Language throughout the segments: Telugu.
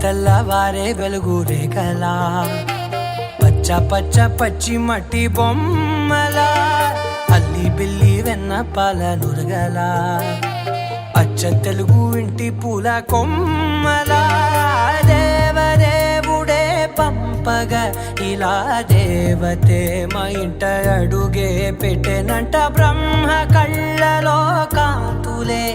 తెల్లవారే వెలుగు రేఖలా పచ్చ పచ్చ పచ్చి మట్టి బొమ్మలా అల్లి బిల్లి వెన్న పాల నురగలా అచ్చ తెలుగు ఇంటి పూల కొమ్మలా దేవదేవుడే పంపగా ఇలా దేవతే మా ఇంట అడుగే పెట్టెనంట బ్రహ్మ కళ్ళలో కాంతులే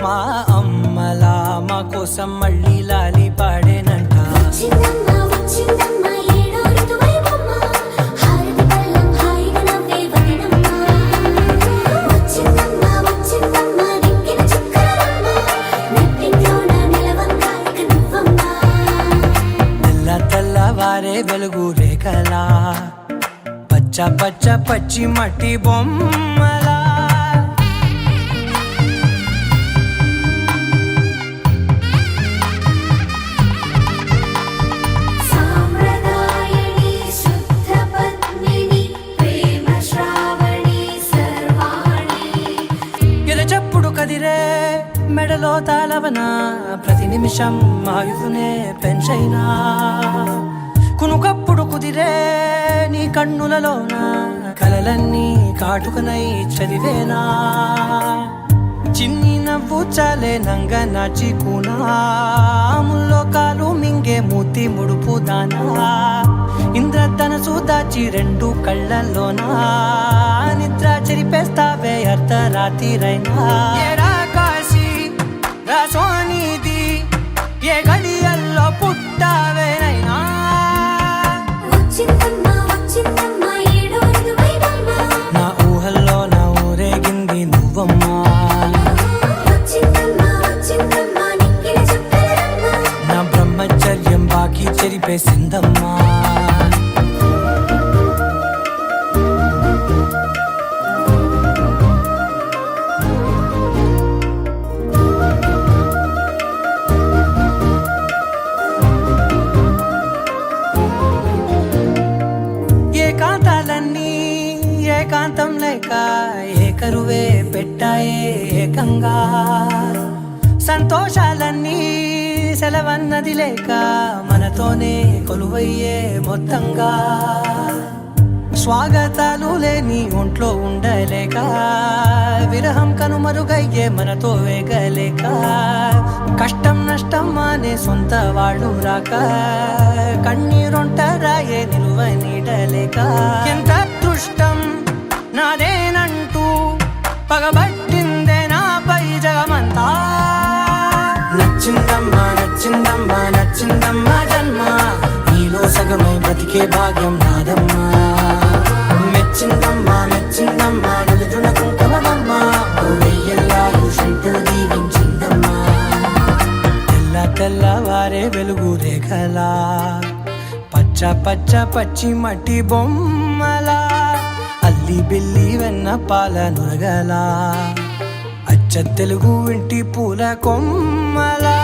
మా అమ్మలా మా కోసం మళ్ళీ లాలి పాడేనంట తెల్లవారే వెలుగు రేఖలా పచ్చ పచ్చ పచ్చి మట్టి బొమ్మలా ఎరచప్పుడు కదిరే మెడలో తాళవన ప్రతి నిమిషం ఆయుధునే పెంచైనా కునుకప్పుడు కుదిరే నీ కన్నులలోన కలలన్నీ కాటుకనై చదివేనా చిన్ని నవ్వు చాలే నంగ నాచి కూనాముల్లో కాలు మింగే మూతి ముడుపు దానా ఇంద్రధనసు దాచి రెండు కళ్ళల్లోనా నిద్ర చెరిపేస్తావే అర్ధరాత్రిరైనా కాశీ రాసోనిది ఏ గడియల్లో పుట్టావేనైనా నా ఊహల్లో నా ఊరేగింది నువ్వమ్మా నా బ్రహ్మచర్యం బాకీ చెరిపేసిందమ్మా ఏకాంతాలన్నీ ఏకాంతం లేక ఏకరువే పెట్టాయే ఏకంగా సంతోషాలన్నీ సెలవన్నది లేక మనతోనే కొలువయ్యే మొత్తంగా స్వాగతాలు లేని ఒంట్లో ఉండలేక విరహం కనుమరుగయ్యే మనతో వేగలేక కష్టం నష్టం అనే సొంత వాళ్ళు రాక కన్నీరొంటరాయే నిలువ నీడలేక ఎంత అదృష్టం నాదేనంటూ పగబట్టిందే నాపై జగమంతా నచ్చిందమ్మా నచ్చిందమ్మా నచ్చిందమ్మా జన్మ నీలో సగమై బ్రతికే భాగ్యం నాదమ్మా మెచ్చిందమ్మా మెచ్చిందమ్మా నిలుచున కుంకుమమ్మా వెయ్యల్లాలు శంకరు దీవించిందమ్మా తెల్లవారే వెలుగు రేఖలా పచ్చ పచ్చ పచ్చి మట్టి బొమ్మలా అల్లి బిల్లి వెన్న పాల నురగలా అచ్చ తెలుగు ఇంటి పూల కొమ్మలా